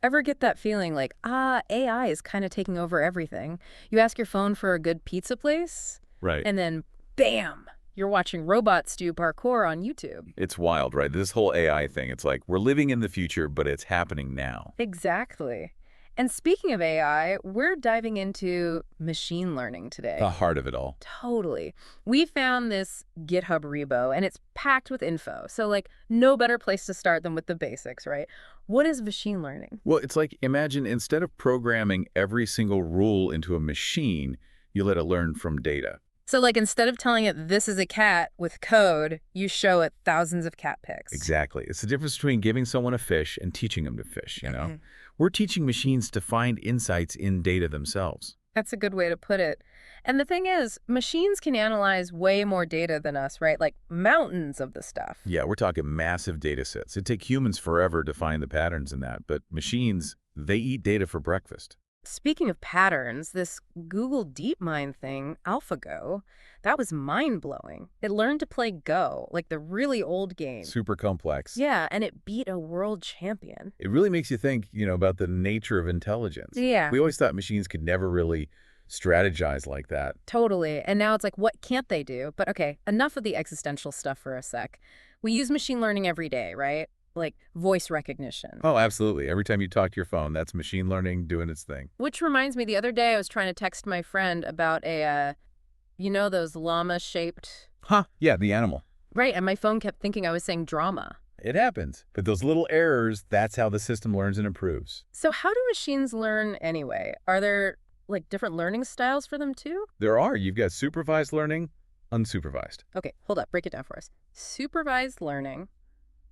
Ever get that feeling like, AI is kind of taking over everything? You ask your phone for a good pizza place, Right. and then bam, you're watching robots do parkour on YouTube. It's wild, right? This whole AI thing, it's like we're living in the future, but it's happening now. Exactly. And speaking of AI, we're diving into machine learning The today. heart of it all. Totally. We found this GitHub repo and it's packed with info. So, like, no better place to start than with the basics, right? What is machine learning? Well, it's like imagine instead of programming every single rule into a machine, you let it learn from data. So, like, instead of telling it this is a cat with code, you show it thousands of cat pics. Exactly. It's the difference between giving someone a fish and teaching them to fish, you know? Mhm. We're teaching machines to find insights in data themselves. That's a good way to put it. And the thing is, machines can analyze way more data than us, right? Like mountains of the stuff. Yeah, we're talking massive data sets. It'd take humans forever to find the patterns in that, but machines, they eat data for breakfast. Speaking of patterns, this Google DeepMind thing, AlphaGo, that was mind-blowing. It learned to play Go, like the really old game. Super complex. Yeah, and it beat a world champion. It really makes you think, about the nature of intelligence. Yeah, We always thought machines could never really strategize like that. totally. And now it's like, what can't they do? But okay, enough of the existential stuff for a sec. We use machine learning every day, right? Like voice recognition. Oh, absolutely. Every time you talk to your phone, that's machine learning doing its thing. Which reminds me, the other day I was trying to text my friend about those llama-shaped. Huh, yeah, the animal. Right, and my phone kept thinking I was saying drama. It happens. But those little errors, that's how the system learns and improves. So how do machines learn anyway? Are there, like, different learning styles for them too? There are. You've got supervised learning, unsupervised. Okay, hold up, break it down for us. Supervised learning,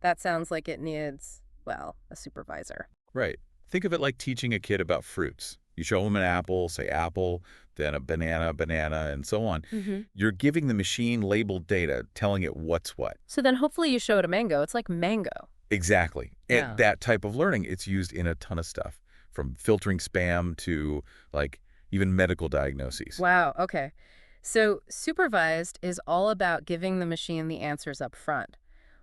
that sounds like it needs, well, a supervisor. Right. Think of it like teaching a kid about fruits. You show them an apple, say apple, then a banana, banana, and so on. Mm-hmm. You're giving the machine labeled data, telling it what's what. So then hopefully you show it a mango. It's like mango. Exactly. Yeah. And that type of learning, it's used in a ton of stuff, from filtering spam to, like, even medical diagnoses. Wow, okay. So supervised is all about giving the machine the answers up front.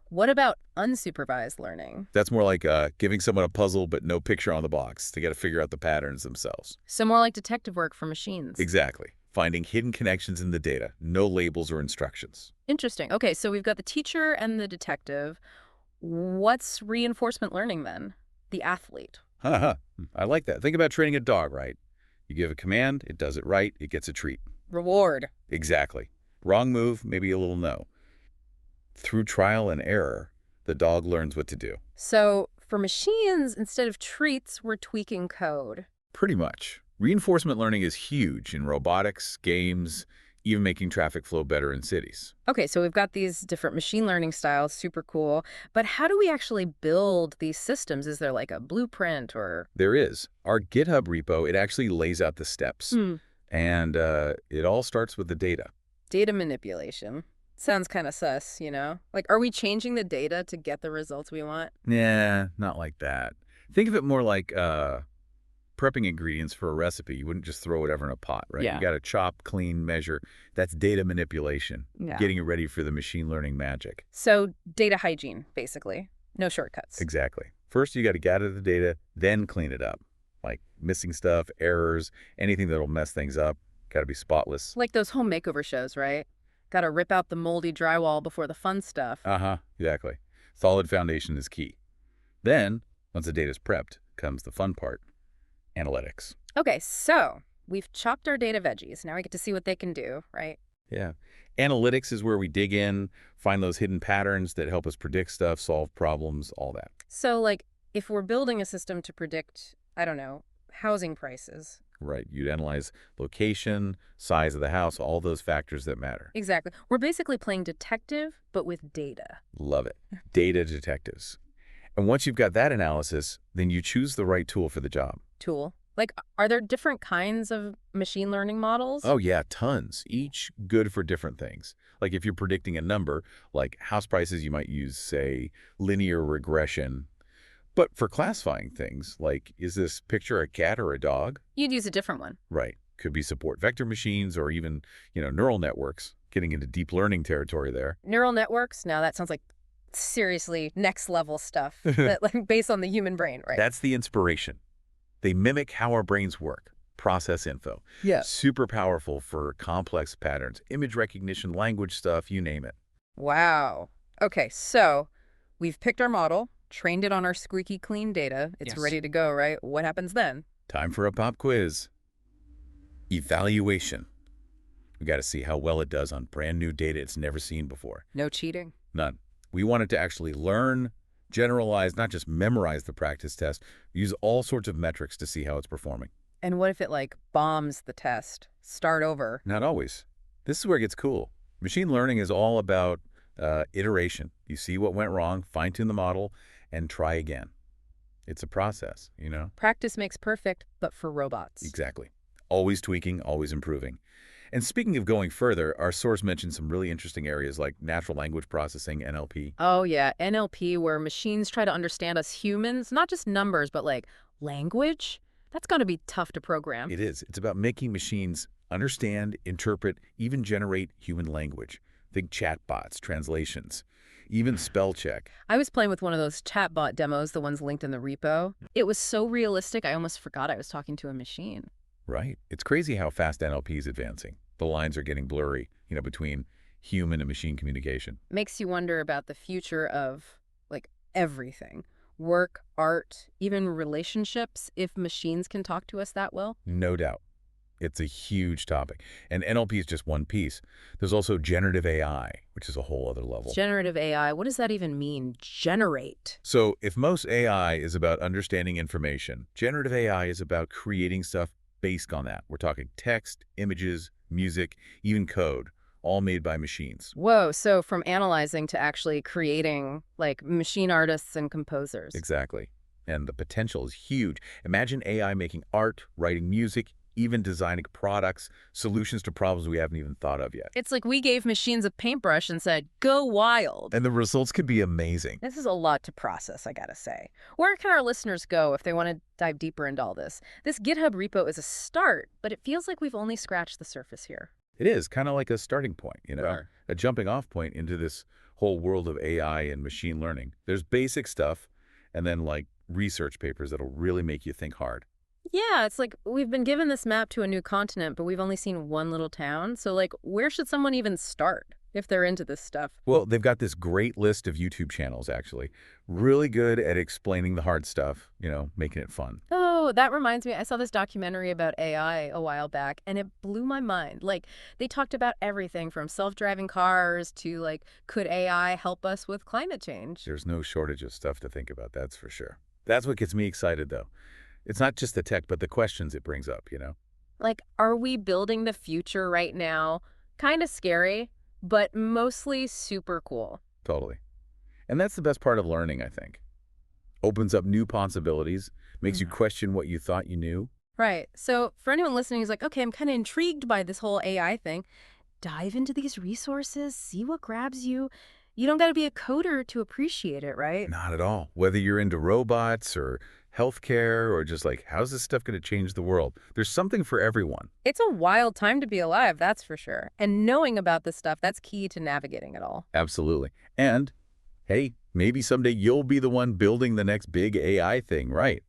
What about unsupervised learning? That's more like giving someone a puzzle but no picture on the box. They got to figure out the patterns themselves. So more like detective work for machines. Exactly. Finding hidden connections in the data, no labels or instructions. Interesting. Okay, so we've got the teacher and the detective. What's reinforcement learning then? The athlete. Haha, I like that. Think about training a dog, right? You give a command, it does it right, it gets a treat. Reward. Exactly. Wrong move, maybe a little no. Through trial and error, the dog learns what to do. So for machines, instead of treats, we're tweaking code. Pretty much. Reinforcement learning is huge in robotics, games, even making traffic flow better in cities. Okay, so we've got these different machine learning styles, super cool. But how do we actually build these systems? Is there like a blueprint or? There is. Our GitHub repo, it actually lays out the steps. And it all starts with the data. Data manipulation. Sounds kind of sus, you know? Like, are we changing the data to get the results we want? Nah, not like that. Think of it more like prepping ingredients for a recipe. You wouldn't just throw whatever in a pot, right? Yeah. You got to chop, clean, measure. That's data manipulation, Yeah. getting it ready for the machine learning magic. So data hygiene, basically. No shortcuts. Exactly. First, you got to gather the data, then clean it up. Like missing stuff, errors, anything that'll mess things up. Got to be spotless. Like those home makeover shows, right? Got to rip out the moldy drywall before the fun stuff. Uh-huh, exactly. Solid foundation is key. Then, once the data's prepped, comes the fun part, analytics. Okay, so we've chopped our data veggies. Now we get to see what they can do, right? Yeah. Analytics is where we dig in, find those hidden patterns that help us predict stuff, solve problems, all that. So, like, if we're building a system to predict, I don't know, housing prices. Right. You'd analyze location, size of the house, all those factors that matter. Exactly. We're basically playing detective, but with data. Love it. Data detectives. And once you've got that analysis, then you choose the right tool for the job. Tool. Like, are there different kinds of machine learning models? Oh, yeah, tons. Each good for different things. Like if you're predicting a number, like house prices, you might use, say, linear regression. But for classifying things, like is this picture a cat or a dog? You'd use a different one. Right. Could be support vector machines or even, neural networks, getting into deep learning territory there. Neural networks? Now that sounds like Seriously, next level stuff that like based on the human brain, right? That's the inspiration. They mimic how our brains work, process info. Yeah. Super powerful for complex patterns, image recognition, language stuff, you name it. Wow. Okay, so we've picked our model, trained it on our squeaky clean data. It's Yes. ready to go, right? What happens then? Time for a pop quiz. Evaluation. We got to see how well it does on brand new data it's never seen before. No cheating. None. We want it to actually learn, generalize, not just memorize the practice test, use all sorts of metrics to see how it's performing. And what if it like bombs the test? Start over. Not always. This is where it gets cool. Machine learning is all about iteration. You see what went wrong, fine-tune the model, and try again. It's a process, you know? Practice makes perfect, but for robots. Exactly. Always tweaking, always improving. And speaking of going further, our source mentioned some really interesting areas like natural language processing, NLP. Oh, yeah. NLP, where machines try to understand us humans, not just numbers, but like language. That's going to be tough to program. It is. It's about making machines understand, interpret, even generate human language. Think chatbots, translations, even spell check. I was playing with one of those chatbot demos, the ones linked in the repo. It was so realistic, I almost forgot I was talking to a machine. Right. It's crazy how fast NLP is advancing. The lines are getting blurry, between human and machine communication. Makes you wonder about the future of, like, everything. Work, art, even relationships, if machines can talk to us that well. No doubt. It's a huge topic. And NLP is just one piece. There's also generative AI, which is a whole other level. Generative AI, what does that even mean? Generate. So if most AI is about understanding information, generative AI is about creating stuff based on that. We're talking text, images, music, even code, all made by machines. Whoa, so from analyzing to actually creating, like, machine artists and composers. Exactly. And the potential is huge. Imagine AI making art, writing music, even designing products, solutions to problems we haven't even thought of yet. It's like we gave machines a paintbrush and said, go wild. And the results could be amazing. This is a lot to process, I gotta say. Where can our listeners go if they want to dive deeper into all this? This GitHub repo is a start, but it feels like we've only scratched the surface here. It is kind of like a starting point, Sure. a jumping off point into this whole world of AI and machine learning. There's basic stuff and then like research papers that'll really make you think hard. Yeah, it's like we've been given this map to a new continent, but we've only seen one little town. So, like, where should someone even start if they're into this stuff? Well, they've got this great list of YouTube channels, actually. Really good at explaining the hard stuff, making it fun. Oh, that reminds me. I saw this documentary about AI a while back, and it blew my mind. Like, they talked about everything from self-driving cars to, like, could AI help us with climate change? There's no shortage of stuff to think about, that's for sure. That's what gets me excited, though. It's not just the tech, but the questions it brings up. Like, are we building the future right now? Kind of scary, but mostly super cool. Totally. And that's the best part of learning, I think. Opens up new possibilities, makes you question what you thought you knew. Right. So for anyone listening who's like, okay, I'm kind of intrigued by this whole AI thing, dive into these resources, see what grabs you. You don't got to be a coder to appreciate it, right? Not at all. Whether you're into robots or healthcare or just like, how's this stuff going to change the world? There's something for everyone. It's a wild time to be alive, that's for sure. And knowing about this stuff, that's key to navigating it all. Absolutely. And, hey, maybe someday you'll be the one building the next big AI thing, right?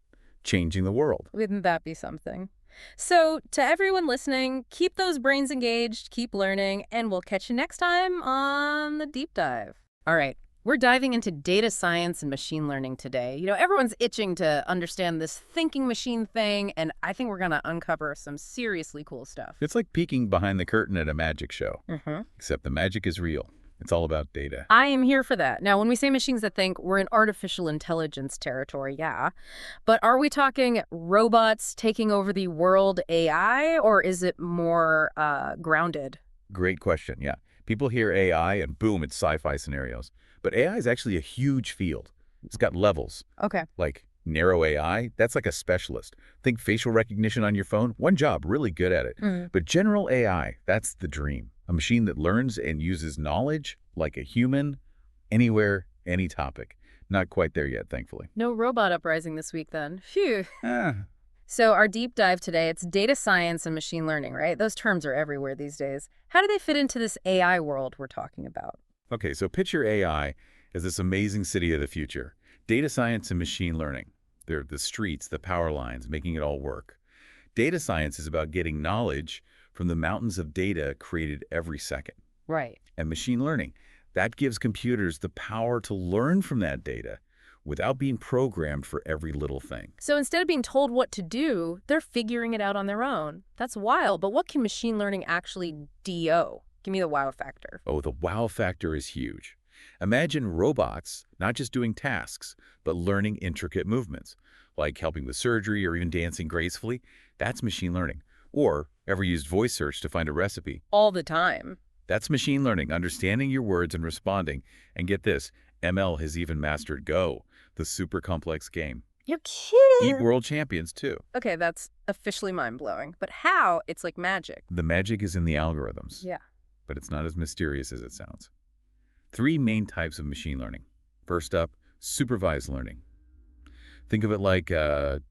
Changing the world. Wouldn't that be something? So to everyone listening, keep those brains engaged, keep learning, and we'll catch you next time on The Deep Dive. All right. We're diving into data science and machine learning today. Everyone's itching to understand this thinking machine thing, and I think we're going to uncover some seriously cool stuff. It's like peeking behind the curtain at a magic show, Mm-hmm. except the magic is real. It's all about data. I am here for that. Now, when we say machines that think, we're in artificial intelligence territory, yeah. But are we talking robots taking over the world AI, or is it more grounded? Great question, yeah. People hear AI and boom, it's sci-fi scenarios. But AI is actually a huge field. It's got levels. Okay. Like narrow AI, that's like a specialist. Think facial recognition on your phone, one job, really good at it. Mm. But general AI, that's the dream. A machine that learns and uses knowledge like a human, anywhere, any topic. Not quite there yet, thankfully. No robot uprising this week, then. Phew. Ah, So our deep dive today, it's data science and machine learning, right? Those terms are everywhere these days. How do they fit into this AI world we're talking about? okay, so picture AI as this amazing city of the future. Data science and machine learning. They're the streets, the power lines, making it all work. Data science is about getting knowledge from the mountains of data created every second. Right. And machine learning, that gives computers the power to learn from that data without being programmed for every little thing. So instead of being told what to do, they're figuring it out on their own. That's wild, but what can machine learning actually do? Give me the wow factor. Oh, the wow factor is huge. Imagine robots not just doing tasks, but learning intricate movements, like helping with surgery or even dancing gracefully. That's machine learning. Or ever used voice search to find a recipe. All the time. That's machine learning, understanding your words and responding. And get this, ML has even mastered Go, the super complex game. You're kidding. Eat world champions, too. Okay, that's officially mind-blowing. But how? It's like magic. The magic is in the algorithms. Yeah. But it's not as mysterious as it sounds. 3 main types of machine learning. First up, supervised learning. Think of it like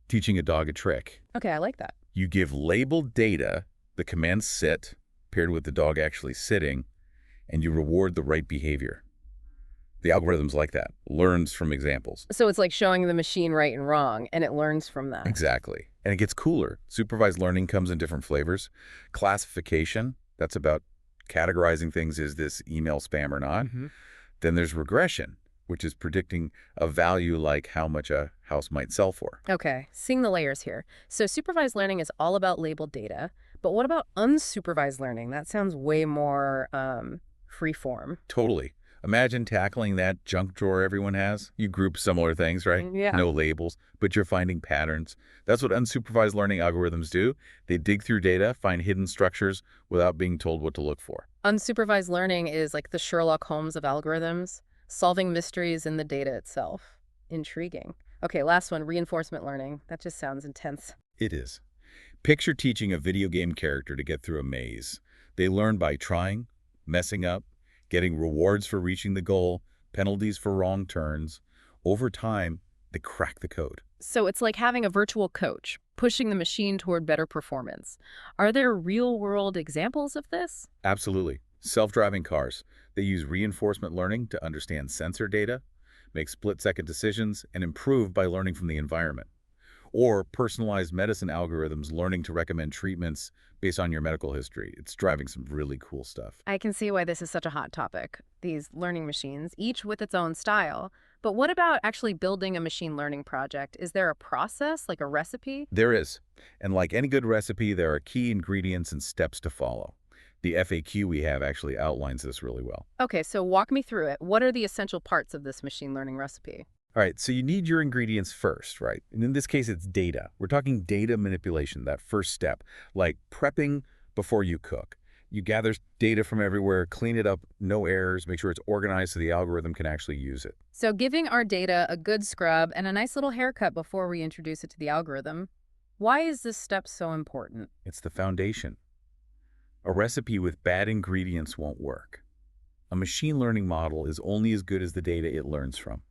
teaching a dog a trick. Okay, I like that. You give labeled data, the command sit, paired with the dog actually sitting, and you reward the right behavior. The algorithm's like that, learns from examples. So it's like showing the machine right and wrong, and it learns from that. Exactly. And it gets cooler. Supervised learning comes in different flavors. Classification, that's about categorizing things, is this email spam or not? Then there's regression, which is predicting a value like how much a house might sell for. Okay, seeing the layers here. So supervised learning is all about labeled data, but what about unsupervised learning? That sounds way more free-form. Totally. Imagine tackling that junk drawer everyone has. You group similar things, right? Yeah. No labels, but you're finding patterns. That's what unsupervised learning algorithms do. They dig through data, find hidden structures without being told what to look for. Unsupervised learning is like the Sherlock Holmes of algorithms, solving mysteries in the data itself. Intriguing. Okay, last one, reinforcement learning. That just sounds intense. It is. Picture teaching a video game character to get through a maze. They learn by trying, messing up, getting rewards for reaching the goal, penalties for wrong turns. Over time, they crack the code. So it's like having a virtual coach, pushing the machine toward better performance. Are there real-world examples of this? Absolutely. Self-driving cars. They use reinforcement learning to understand sensor data, make split-second decisions, and improve by learning from the environment. Or personalized medicine algorithms learning to recommend treatments based on your medical history. It's driving some really cool stuff. I can see why this is such a hot topic, these learning machines, each with its own style. But what about actually building a machine learning project? Is there a process, like a recipe? There is. And like any good recipe, there are key ingredients and steps to follow. The FAQ we have actually outlines this really well. Okay, so walk me through it. What are the essential parts of this machine learning recipe? All right, so you need your ingredients first, right? And in this case, it's data. We're talking data manipulation, that first step, like prepping before you cook. You gather data from everywhere, clean it up, no errors, make sure it's organized so the algorithm can actually use it. So giving our data a good scrub and a nice little haircut before we introduce it to the algorithm. Why is this step so important? It's the foundation. A recipe with bad ingredients won't work. A machine learning model is only as good as the data it learns from.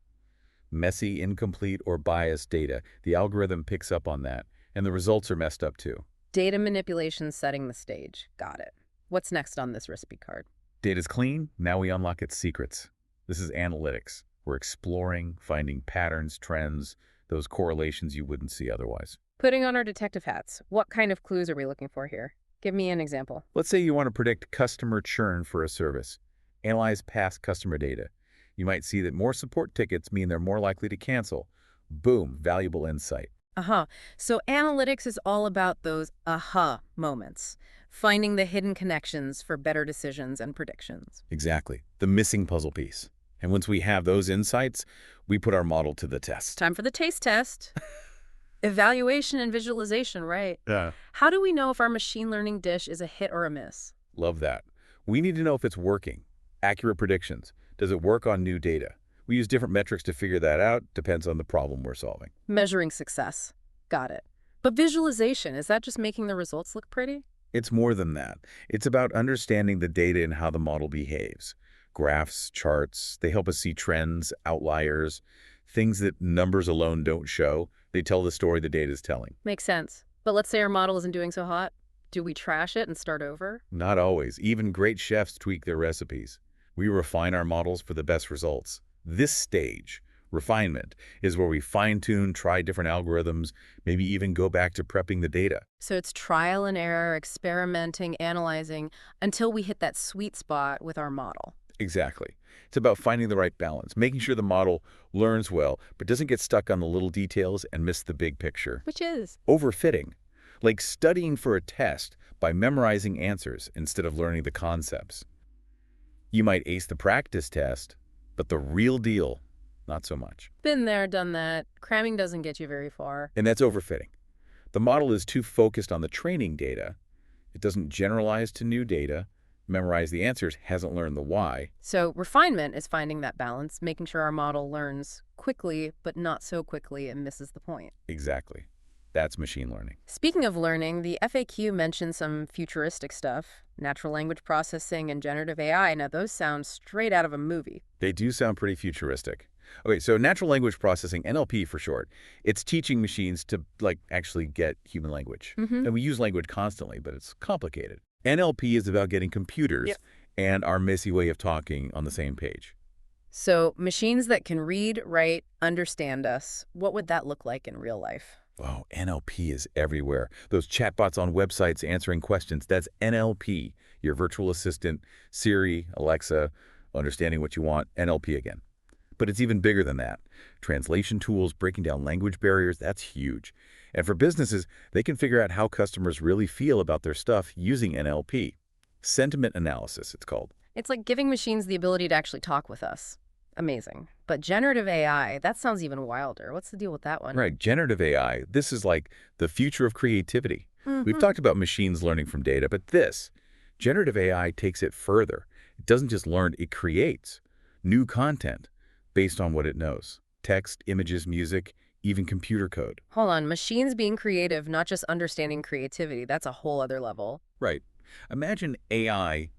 Messy, incomplete, or biased data, the algorithm picks up on that, and the results are messed up too. Data manipulation setting the stage. Got it. What's next on this recipe card? Data's clean, now we unlock its secrets. This is analytics. We're exploring, finding patterns, trends, those correlations you wouldn't see otherwise. Putting on our detective hats, what kind of clues are we looking for here? Give me an example. Let's say you want to predict customer churn for a service. Analyze past customer data. You might see that more support tickets mean they're more likely to cancel. Boom, valuable insight. So analytics is all about those aha moments, finding the hidden connections for better decisions and predictions. Exactly, the missing puzzle piece. And once we have those insights, we put our model to the test. Time for the taste test. Evaluation and visualization, right? Yeah. How do we know if our machine learning dish is a hit or a miss? Love that. We need to know if it's working. Accurate predictions. Does it work on new data? We use different metrics to figure that out. Depends on the problem we're solving. Measuring success. Got it. But visualization, is that just making the results look pretty? It's more than that. It's about understanding the data and how the model behaves. Graphs, charts, they help us see trends, outliers, things that numbers alone don't show. They tell the story the data is telling. Makes sense. But let's say our model isn't doing so hot. Do we trash it and start over? Not always. Even great chefs tweak their recipes. We refine our models for the best results. This stage, refinement, is where we fine-tune, try different algorithms, maybe even go back to prepping the data. So it's trial and error, experimenting, analyzing, until we hit that sweet spot with our model. Exactly. It's about finding the right balance, making sure the model learns well, but doesn't get stuck on the little details and miss the big picture. Which is? Overfitting, like studying for a test by memorizing answers instead of learning the concepts. You might ace the practice test, but the real deal, not so much. Been there, done that. Cramming doesn't get you very far. And that's overfitting. The model is too focused on the training data. It doesn't generalize to new data, memorize the answers, hasn't learned the why. So refinement is finding that balance, making sure our model learns quickly, but not so quickly it misses the point. Exactly. That's machine learning. Speaking of learning, the FAQ mentioned some futuristic stuff, natural language processing and generative AI. Now, those sound straight out of a movie. They do sound pretty futuristic. Okay, so natural language processing, NLP for short, it's teaching machines to, actually get human language. And we use language constantly, but it's complicated. NLP is about getting computers and our messy way of talking on the same page. So machines that can read, write, understand us, what would that look like in real life? Oh, NLP is everywhere. Those chatbots on websites answering questions, that's NLP. Your virtual assistant, Siri, Alexa, understanding what you want, NLP again. But it's even bigger than that. Translation tools, breaking down language barriers, that's huge. And for businesses, they can figure out how customers really feel about their stuff using NLP. Sentiment analysis, it's called. It's like giving machines the ability to actually talk with us. Amazing. But generative AI, that sounds even wilder. What's the deal with that one? Right, generative AI, this is like the future of creativity. We've talked about machines learning from data, but generative AI takes it further. It doesn't just learn, it creates new content based on what it knows. Text, images, music, even computer code. Hold on, machines being creative, not just understanding creativity. That's a whole other level. Right. Imagine AI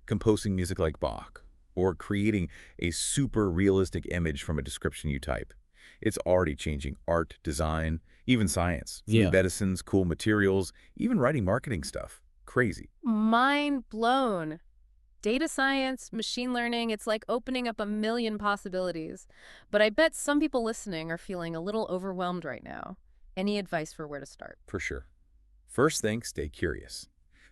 composing music like Bach, or creating a super realistic image from a description you type. It's already changing art, design, even science. New medicines, cool materials, even writing marketing stuff. Crazy. Mind blown. Data science, machine learning, it's like opening up a million possibilities. But I bet some people listening are feeling a little overwhelmed right now. Any advice for where to start? For sure. First thing, stay curious.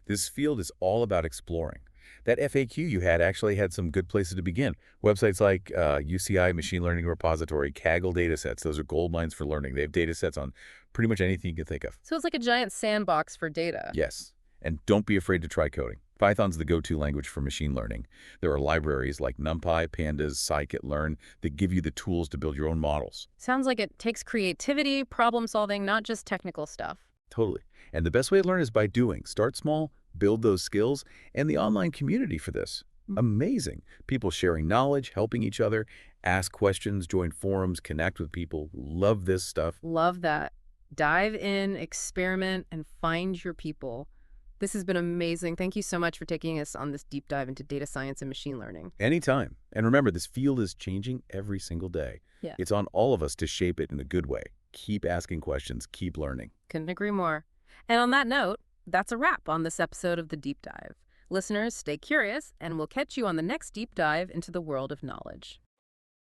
This field is all about exploring. That FAQ you had actually had some good places to begin. Websites like UCI Machine Learning Repository, Kaggle datasets, those are gold mines for learning. They have datasets on pretty much anything you can think of. So it's like a giant sandbox for data. Yes. And don't be afraid to try coding. Python's the go-to language for machine learning. There are libraries like NumPy, Pandas, scikit-learn that give you the tools to build your own models. Sounds like it takes creativity, problem solving, not just technical stuff. Totally. And the best way to learn is by doing. Start small, build those skills, and the online community for this. Amazing. People sharing knowledge, helping each other, ask questions, join forums, connect with people who love this stuff. Love that. Dive in, experiment, and find your people. This has been amazing. Thank you so much for taking us on this deep dive into data science and machine learning. Anytime. And remember, this field is changing every single day. Yeah. It's on all of us to shape it in a good way. Keep asking questions, keep learning. Couldn't agree more. And on that note, that's a wrap on this episode of The Deep Dive. Listeners, stay curious, and we'll catch you on the next deep dive into the world of knowledge.